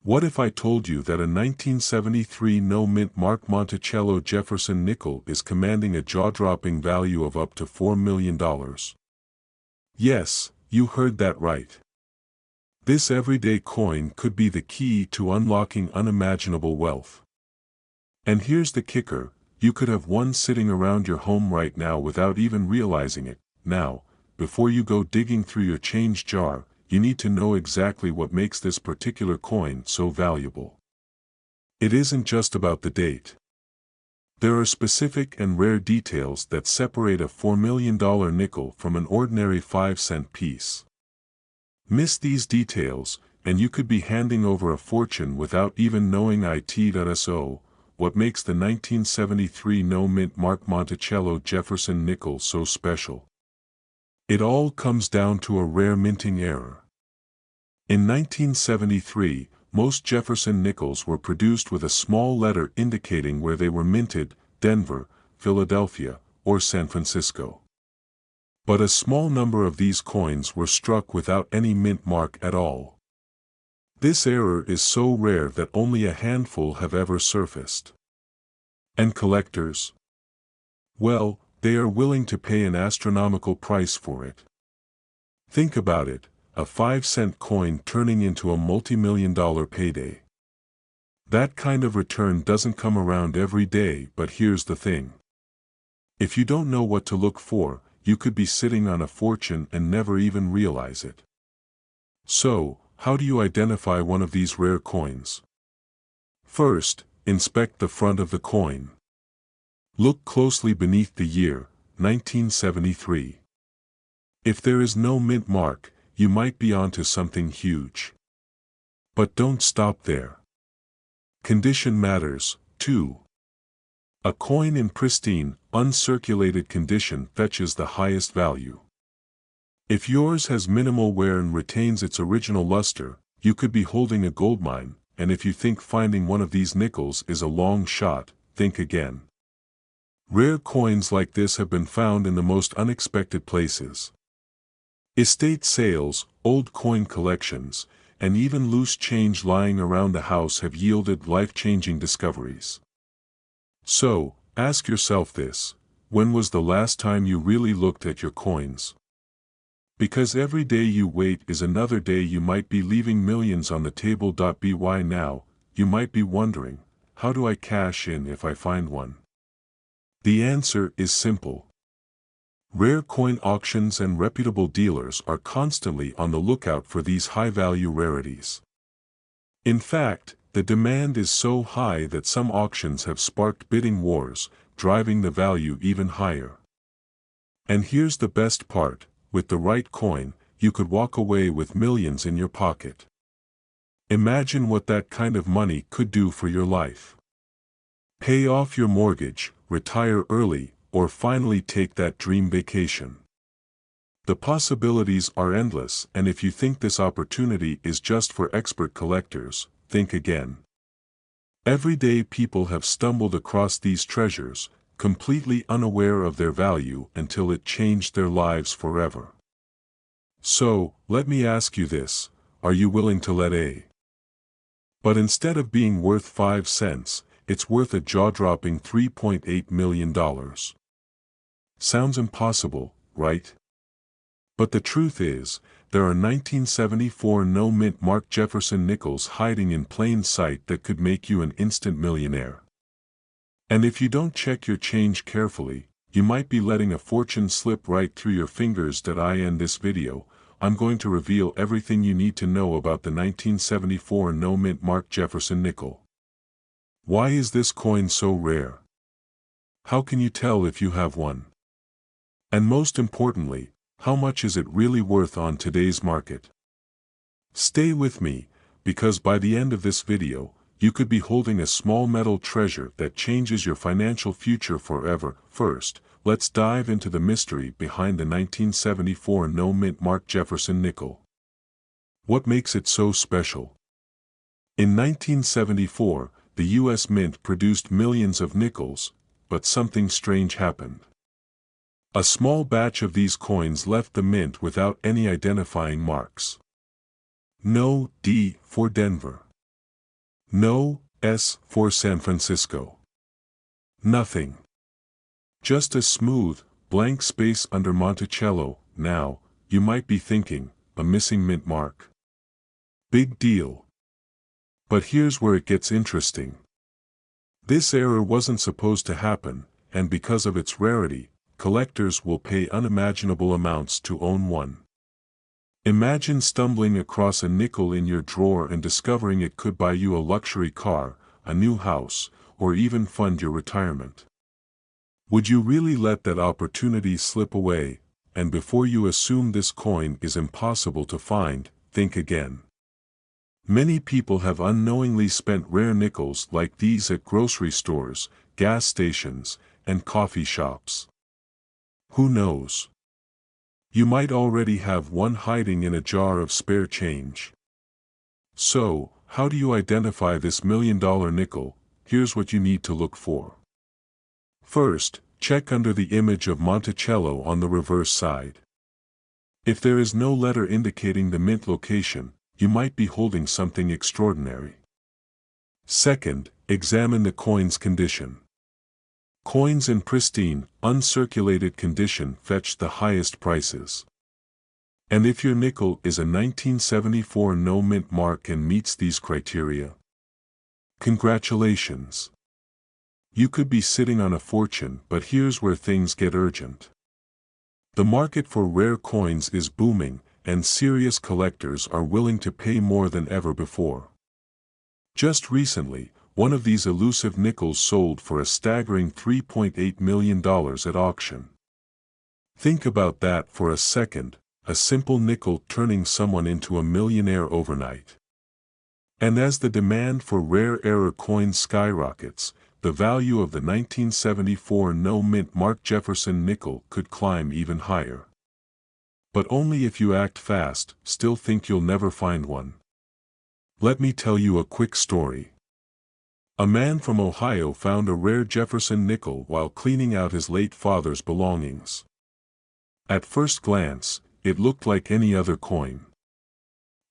What if I told you that a 1973 no-mint Mark Monticello Jefferson nickel is commanding a jaw-dropping value of up to $4 million? Yes, you heard that right. This everyday coin could be the key to unlocking unimaginable wealth. And here's the kicker, you could have one sitting around your home right now without even realizing it. Now, before you go digging through your change jar, you need to know exactly what makes this particular coin so valuable. It isn't just about the date. There are specific and rare details that separate a $4 million nickel from an ordinary 5-cent piece. Miss these details, and you could be handing over a fortune without even knowing it. So, what makes the 1973 no-mint Mark Monticello Jefferson nickel so special? It all comes down to a rare minting error. In 1973, most Jefferson nickels were produced with a small letter indicating where they were minted, Denver, Philadelphia, or San Francisco. But a small number of these coins were struck without any mint mark at all. This error is so rare that only a handful have ever surfaced. And collectors? Well, they are willing to pay an astronomical price for it. Think about it, a 5-cent coin turning into a multi-million-dollar payday. That kind of return doesn't come around every day, but here's the thing. If you don't know what to look for, you could be sitting on a fortune and never even realize it. So, how do you identify one of these rare coins? First, inspect the front of the coin. Look closely beneath the year, 1973. If there is no mint mark, you might be onto something huge. But don't stop there. Condition matters, too. A coin in pristine, uncirculated condition fetches the highest value. If yours has minimal wear and retains its original luster, you could be holding a goldmine, and if you think finding one of these nickels is a long shot, think again. Rare coins like this have been found in the most unexpected places. Estate sales, old coin collections, and even loose change lying around the house have yielded life-changing discoveries. So, ask yourself this, when was the last time you really looked at your coins? Because every day you wait is another day you might be leaving millions on the table. By now, you might be wondering, how do I cash in if I find one? The answer is simple. Rare coin auctions and reputable dealers are constantly on the lookout for these high-value rarities. In fact, the demand is so high that some auctions have sparked bidding wars, driving the value even higher. And here's the best part, with the right coin, you could walk away with millions in your pocket. Imagine what that kind of money could do for your life. Pay off your mortgage, retire early, or finally take that dream vacation. The possibilities are endless, and if you think this opportunity is just for expert collectors, think again. Everyday people have stumbled across these treasures, completely unaware of their value until it changed their lives forever. So, let me ask you this, are you willing to let a? But instead of being worth 5 cents, it's worth a jaw-dropping $3.8 million. Sounds impossible, right? But the truth is, there are 1974 no-mint Mark Jefferson nickels hiding in plain sight that could make you an instant millionaire. And if you don't check your change carefully, you might be letting a fortune slip right through your fingers. I end this video, I'm going to reveal everything you need to know about the 1974 no-mint Mark Jefferson nickel. Why is this coin so rare? How can you tell if you have one? And most importantly, how much is it really worth on today's market? Stay with me, because by the end of this video, you could be holding a small metal treasure that changes your financial future forever. First, let's dive into the mystery behind the 1974 no-mint Mark Jefferson nickel. What makes it so special? In 1974, the U.S. Mint produced millions of nickels, but something strange happened. A small batch of these coins left the mint without any identifying marks. No D for Denver. No S for San Francisco. Nothing. Just a smooth, blank space under Monticello. Now, you might be thinking, a missing mint mark. Big deal. But here's where it gets interesting. This error wasn't supposed to happen, and because of its rarity, collectors will pay unimaginable amounts to own one. Imagine stumbling across a nickel in your drawer and discovering it could buy you a luxury car, a new house, or even fund your retirement. Would you really let that opportunity slip away? And before you assume this coin is impossible to find, think again. Many people have unknowingly spent rare nickels like these at grocery stores, gas stations, and coffee shops. Who knows? You might already have one hiding in a jar of spare change. So, how do you identify this million-dollar nickel? Here's what you need to look for. First, check under the image of Monticello on the reverse side. If there is no letter indicating the mint location, you might be holding something extraordinary. Second, examine the coin's condition. Coins in pristine, uncirculated condition fetch the highest prices. And if your nickel is a 1974 no mint mark and meets these criteria, congratulations! You could be sitting on a fortune, but here's where things get urgent. The market for rare coins is booming, and serious collectors are willing to pay more than ever before. Just recently, one of these elusive nickels sold for a staggering $3.8 million at auction. Think about that for a second, a simple nickel turning someone into a millionaire overnight. And as the demand for rare error coins skyrockets, the value of the 1974 no mint mark Jefferson nickel could climb even higher. But only if you act fast. Still think you'll never find one? Let me tell you a quick story. A man from Ohio found a rare Jefferson nickel while cleaning out his late father's belongings. At first glance, it looked like any other coin.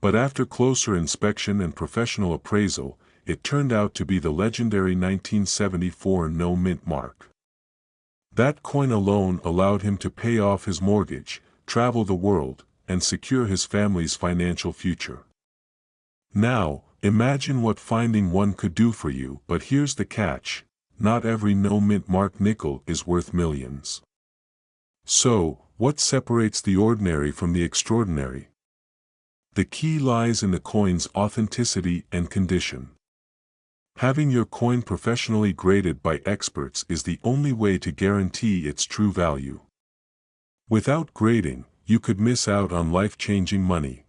But after closer inspection and professional appraisal, it turned out to be the legendary 1974 no mint mark. That coin alone allowed him to pay off his mortgage, travel the world, and secure his family's financial future. Now, imagine what finding one could do for you. But here's the catch: not every no mint mark nickel is worth millions. So, what separates the ordinary from the extraordinary? The key lies in the coin's authenticity and condition. Having your coin professionally graded by experts is the only way to guarantee its true value. Without grading, you could miss out on life-changing money.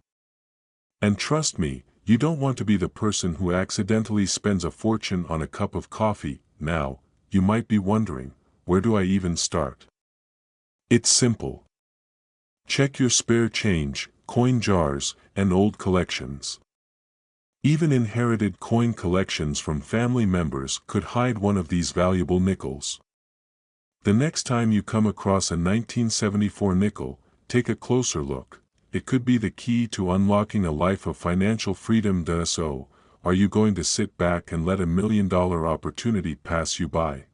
And trust me, you don't want to be the person who accidentally spends a fortune on a cup of coffee. Now, you might be wondering, where do I even start? It's simple. Check your spare change, coin jars, and old collections. Even inherited coin collections from family members could hide one of these valuable nickels. The next time you come across a 1974 nickel, take a closer look. It could be the key to unlocking a life of financial freedom. So, are you going to sit back and let $1 million opportunity pass you by?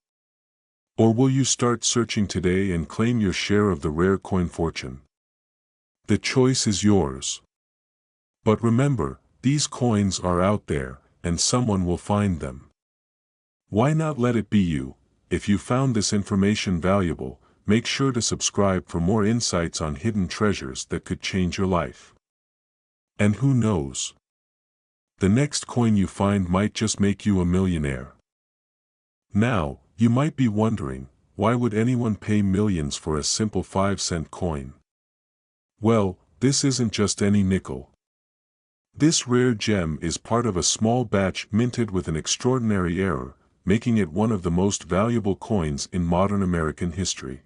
Or will you start searching today and claim your share of the rare coin fortune? The choice is yours. But remember, these coins are out there, and someone will find them. Why not let it be you? If you found this information valuable, make sure to subscribe for more insights on hidden treasures that could change your life. And who knows? The next coin you find might just make you a millionaire. Now, you might be wondering, why would anyone pay millions for a simple 5-cent coin? Well, this isn't just any nickel. This rare gem is part of a small batch minted with an extraordinary error, making it one of the most valuable coins in modern American history.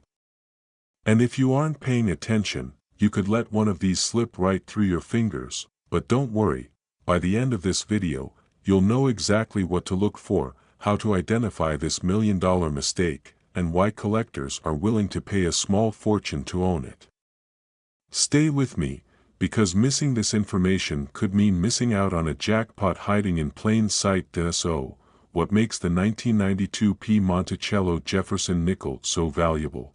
And if you aren't paying attention, you could let one of these slip right through your fingers. But don't worry, by the end of this video, you'll know exactly what to look for, how to identify this $1 million mistake, and why collectors are willing to pay a small fortune to own it. Stay with me, because missing this information could mean missing out on a jackpot hiding in plain sight. So, what makes the 1992 P. Monticello Jefferson nickel so valuable?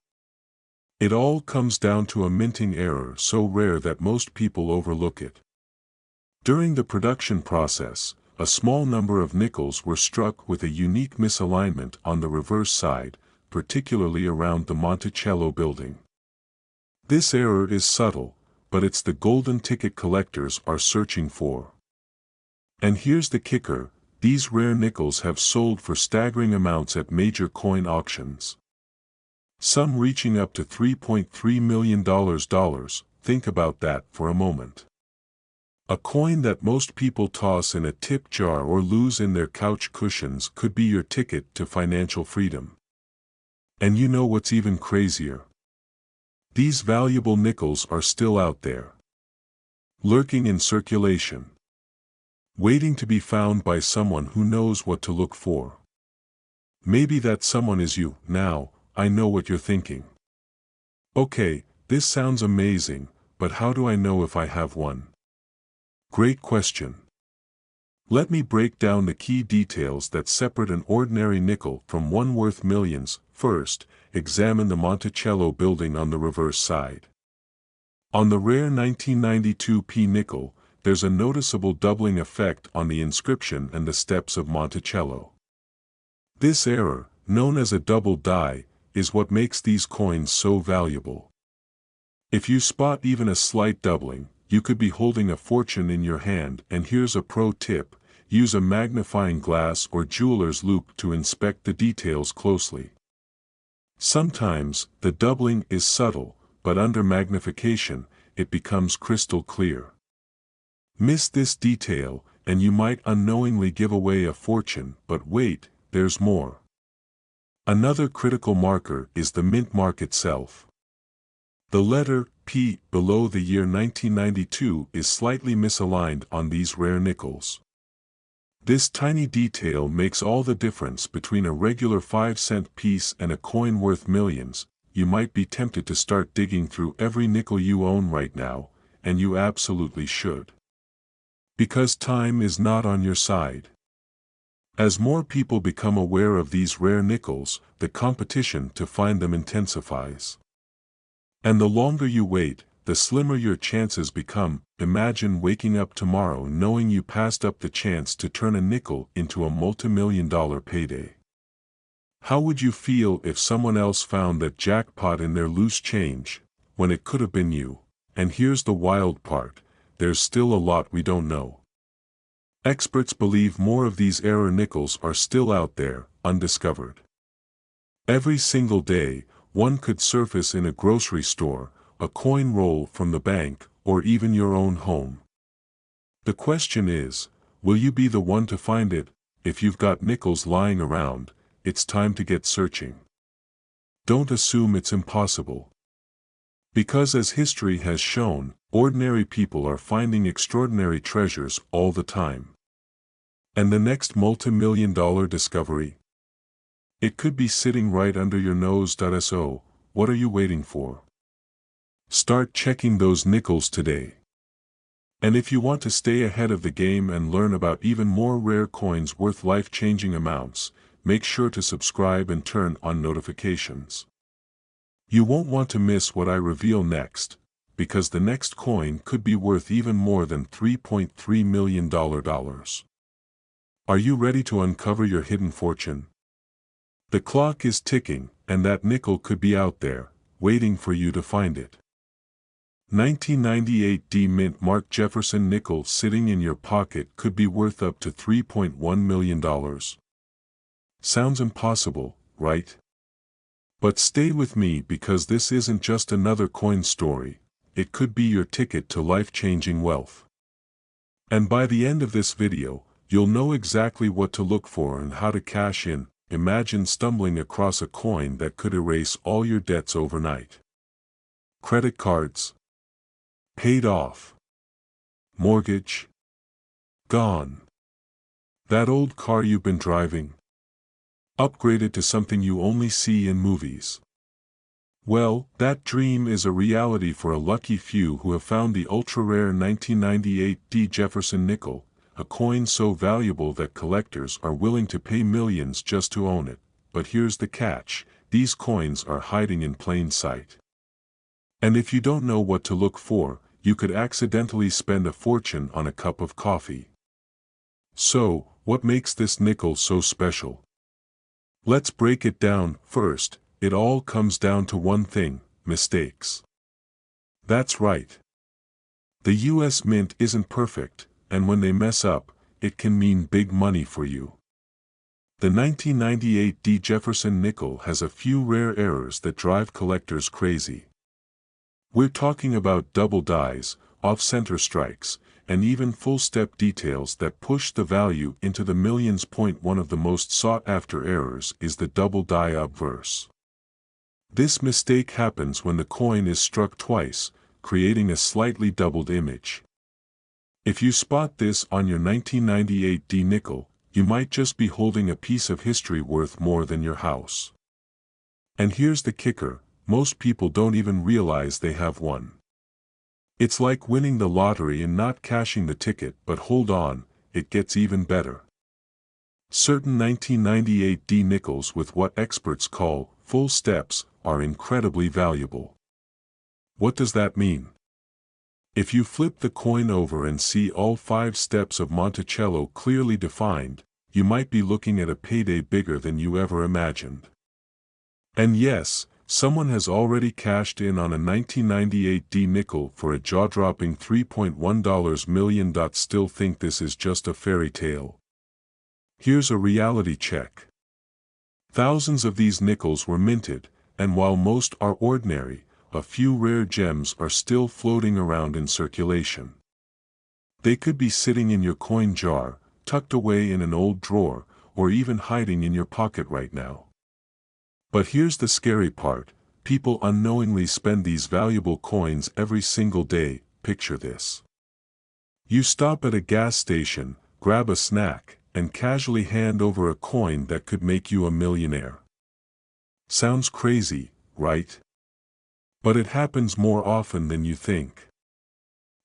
It all comes down to a minting error so rare that most people overlook it. During the production process, a small number of nickels were struck with a unique misalignment on the reverse side, particularly around the Monticello building. This error is subtle, but it's the golden ticket collectors are searching for. And here's the kicker: these rare nickels have sold for staggering amounts at major coin auctions. Some reaching up to $3.3 million. Think about that for a moment. A coin that most people toss in a tip jar or lose in their couch cushions could be your ticket to financial freedom. And you know what's even crazier? These valuable nickels are still out there, lurking in circulation, waiting to be found by someone who knows what to look for. Maybe that someone is you. Now, I know what you're thinking. Okay, this sounds amazing, but how do I know if I have one? Great question. Let me break down the key details that separate an ordinary nickel from one worth millions. First, examine the Monticello building on the reverse side. On the rare 1992 P nickel, there's a noticeable doubling effect on the inscription and the steps of Monticello. This error, known as a double die, is what makes these coins so valuable. If you spot even a slight doubling, you could be holding a fortune in your hand. And here's a pro tip: use a magnifying glass or jeweler's loupe to inspect the details closely. Sometimes, the doubling is subtle, but under magnification, it becomes crystal clear. Miss this detail, and you might unknowingly give away a fortune. But wait, there's more. Another critical marker is the mint mark itself. The letter P below the year 1992 is slightly misaligned on these rare nickels. This tiny detail makes all the difference between a regular 5-cent piece and a coin worth millions. You might be tempted to start digging through every nickel you own right now, and you absolutely should. Because time is not on your side. As more people become aware of these rare nickels, the competition to find them intensifies. And the longer you wait, the slimmer your chances become. Imagine waking up tomorrow knowing you passed up the chance to turn a nickel into a multi-million-dollar payday. How would you feel if someone else found that jackpot in their loose change, when it could have been you? And here's the wild part: there's still a lot we don't know. Experts believe more of these error nickels are still out there, undiscovered. Every single day, one could surface in a grocery store, a coin roll from the bank, or even your own home. The question is, will you be the one to find it? If you've got nickels lying around, it's time to get searching. Don't assume it's impossible. Because as history has shown, ordinary people are finding extraordinary treasures all the time. And the next multi-million-dollar discovery? It could be sitting right under your nose. So, what are you waiting for? Start checking those nickels today. And if you want to stay ahead of the game and learn about even more rare coins worth life-changing amounts, make sure to subscribe and turn on notifications. You won't want to miss what I reveal next, because the next coin could be worth even more than $3.3 million. Are you ready to uncover your hidden fortune? The clock is ticking, and that nickel could be out there, waiting for you to find it. 1998 D Mint Mark Jefferson nickel sitting in your pocket could be worth up to $3.1 million. Sounds impossible, right? But stay with me, because this isn't just another coin story, it could be your ticket to life-changing wealth. And by the end of this video, you'll know exactly what to look for and how to cash in. Imagine stumbling across a coin that could erase all your debts overnight. Credit cards paid off. Mortgage gone. That old car you've been driving upgraded to something you only see in movies. Well, that dream is a reality for a lucky few who have found the ultra-rare 1998 D. Jefferson nickel, a coin so valuable that collectors are willing to pay millions just to own it. But here's the catch: these coins are hiding in plain sight. And if you don't know what to look for, you could accidentally spend a fortune on a cup of coffee. So, what makes this nickel so special? Let's break it down. First, it all comes down to one thing: mistakes. That's right. The US Mint isn't perfect, and when they mess up, it can mean big money for you. The 1998 D. Jefferson nickel has a few rare errors that drive collectors crazy. We're talking about double dies, off-center strikes, and even full-step details that push the value into the millions. One of the most sought-after errors is the double die obverse. This mistake happens when the coin is struck twice, creating a slightly doubled image. If you spot this on your 1998 D nickel, you might just be holding a piece of history worth more than your house. And here's the kicker: most people don't even realize they have one. It's like winning the lottery and not cashing the ticket. But hold on, it gets even better. Certain 1998 D nickels with what experts call full steps are incredibly valuable. What does that mean? If you flip the coin over and see all 5 steps of Monticello clearly defined, you might be looking at a payday bigger than you ever imagined. And yes, someone has already cashed in on a 1998 D nickel for a jaw-dropping $3.1 million. Still think this is just a fairy tale? Here's a reality check. Thousands of these nickels were minted, and while most are ordinary, a few rare gems are still floating around in circulation. They could be sitting in your coin jar, tucked away in an old drawer, or even hiding in your pocket right now. But here's the scary part: people unknowingly spend these valuable coins every single day. Picture this. You stop at a gas station, grab a snack, and casually hand over a coin that could make you a millionaire. Sounds crazy, right? But it happens more often than you think.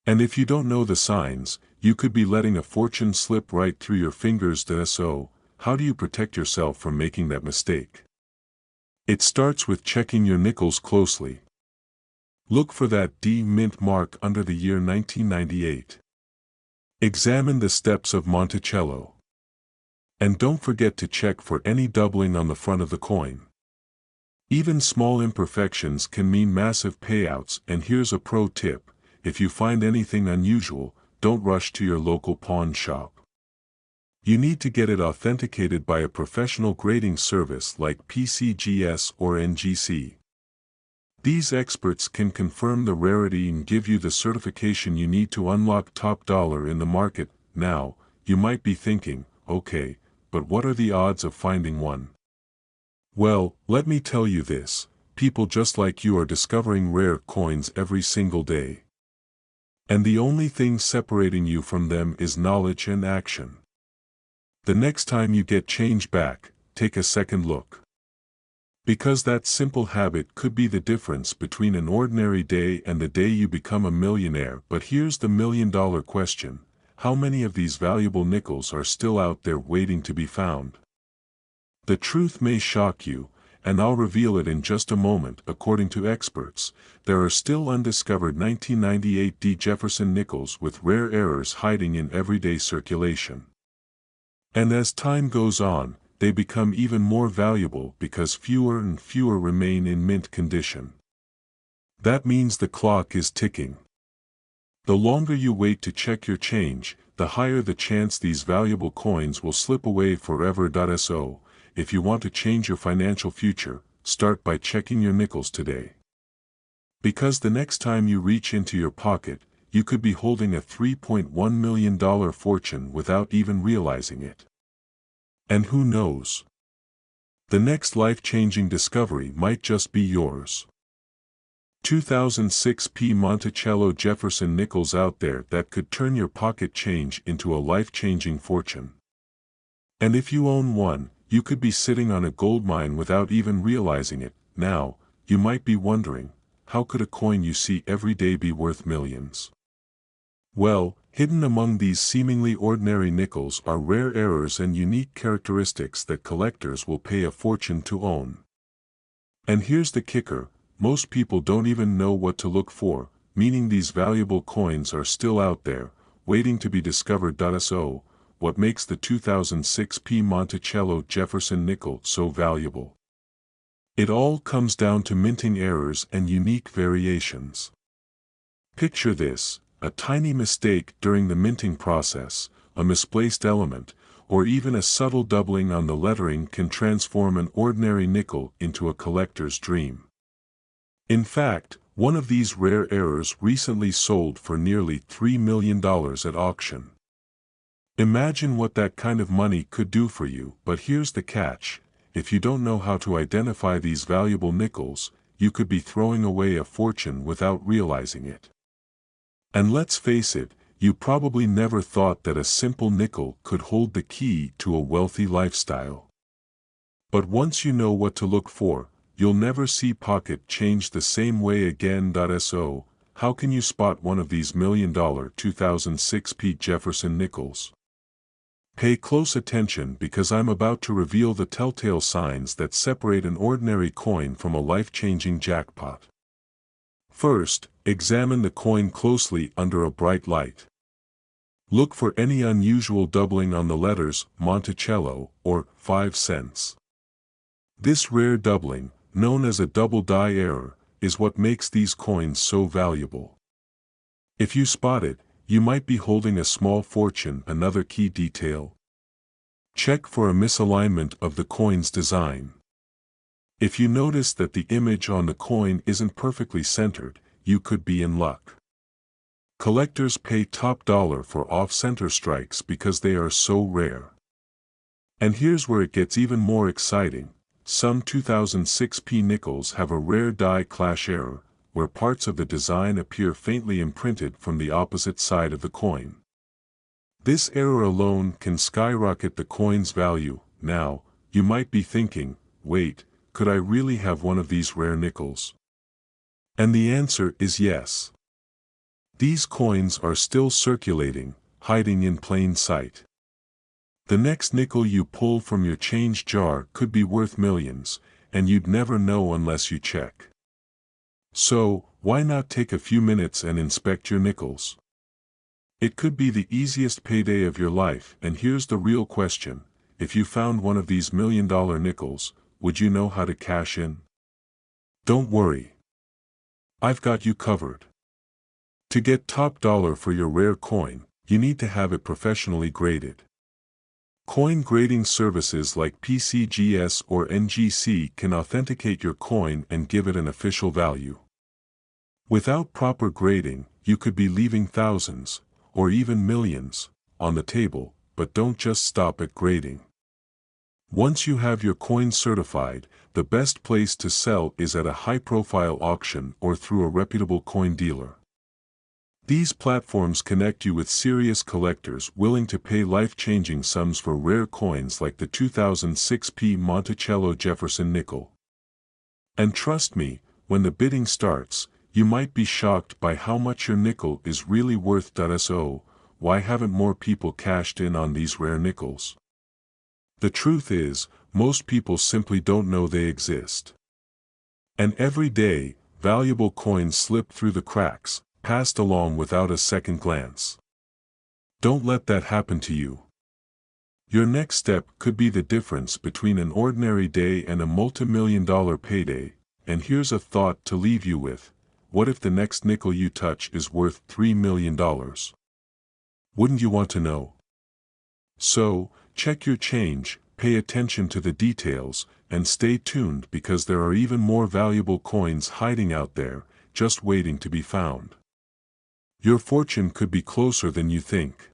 And if you don't know the signs, you could be letting a fortune slip right through your fingers. So, how do you protect yourself from making that mistake? It starts with checking your nickels closely. Look for that D mint mark under the year 1998. Examine the steps of Monticello. And don't forget to check for any doubling on the front of the coin. Even small imperfections can mean massive payouts. And here's a pro tip: if you find anything unusual, don't rush to your local pawn shop. You need to get it authenticated by a professional grading service like PCGS or NGC. These experts can confirm the rarity and give you the certification you need to unlock top dollar in the market. Now, you might be thinking, okay, but what are the odds of finding one? Well, let me tell you this: people just like you are discovering rare coins every single day. And the only thing separating you from them is knowledge and action. The next time you get change back, take a second look. Because that simple habit could be the difference between an ordinary day and the day you become a millionaire. But here's the million-dollar question: how many of these valuable nickels are still out there waiting to be found? The truth may shock you, and I'll reveal it in just a moment. According to experts, there are still undiscovered 1998 D. Jefferson nickels with rare errors hiding in everyday circulation. And as time goes on, they become even more valuable because fewer and fewer remain in mint condition. That means the clock is ticking. The longer you wait to check your change, the higher the chance these valuable coins will slip away forever. So, if you want to change your financial future, start by checking your nickels today. Because the next time you reach into your pocket, you could be holding a $3.1 million fortune without even realizing it. And who knows? The next life-changing discovery might just be yours. 2006 P. Monticello Jefferson nickels out there that could turn your pocket change into a life-changing fortune. And if you own one, you could be sitting on a goldmine without even realizing it. Now, you might be wondering, how could a coin you see every day be worth millions? Well, hidden among these seemingly ordinary nickels are rare errors and unique characteristics that collectors will pay a fortune to own. And here's the kicker, most people don't even know what to look for, meaning these valuable coins are still out there, waiting to be discovered. So, what makes the 2006 P Monticello Jefferson nickel so valuable? It all comes down to minting errors and unique variations. Picture this, a tiny mistake during the minting process, a misplaced element, or even a subtle doubling on the lettering can transform an ordinary nickel into a collector's dream. In fact, one of these rare errors recently sold for nearly $3 million at auction. Imagine what that kind of money could do for you, but here's the catch. If you don't know how to identify these valuable nickels, you could be throwing away a fortune without realizing it. And let's face it, you probably never thought that a simple nickel could hold the key to a wealthy lifestyle. But once you know what to look for, you'll never see pocket change the same way again. So, how can you spot one of these $1 million 2006 P Jefferson nickels? Pay close attention because I'm about to reveal the telltale signs that separate an ordinary coin from a life-changing jackpot. First, examine the coin closely under a bright light. Look for any unusual doubling on the letters Monticello or 5 cents. This rare doubling, known as a double die error, is what makes these coins so valuable. If you spot it, you might be holding a small fortune. Another key detail. Check for a misalignment of the coin's design. If you notice that the image on the coin isn't perfectly centered, you could be in luck. Collectors pay top dollar for off-center strikes because they are so rare. And here's where it gets even more exciting. Some 2006 P nickels have a rare die clash error, where parts of the design appear faintly imprinted from the opposite side of the coin. This error alone can skyrocket the coin's value. Now, you might be thinking, wait, could I really have one of these rare nickels? And the answer is yes. These coins are still circulating, hiding in plain sight. The next nickel you pull from your change jar could be worth millions, and you'd never know unless you check. So, why not take a few minutes and inspect your nickels? It could be the easiest payday of your life. And here's the real question, if you found one of these $1 million nickels, would you know how to cash in? Don't worry. I've got you covered. To get top dollar for your rare coin, you need to have it professionally graded. Coin grading services like PCGS or NGC can authenticate your coin and give it an official value. Without proper grading, you could be leaving thousands, or even millions, on the table. But don't just stop at grading. Once you have your coin certified, the best place to sell is at a high-profile auction or through a reputable coin dealer. These platforms connect you with serious collectors willing to pay life-changing sums for rare coins like the 2006 P Monticello Jefferson nickel. And trust me, when the bidding starts, you might be shocked by how much your nickel is really worth. So, why haven't more people cashed in on these rare nickels? The truth is, most people simply don't know they exist. And every day, valuable coins slip through the cracks, passed along without a second glance. Don't let that happen to you. Your next step could be the difference between an ordinary day and a multi-million-dollar payday. And here's a thought to leave you with. What if the next nickel you touch is worth $3 million? Wouldn't you want to know? So, check your change, pay attention to the details, and stay tuned because there are even more valuable coins hiding out there, just waiting to be found. Your fortune could be closer than you think.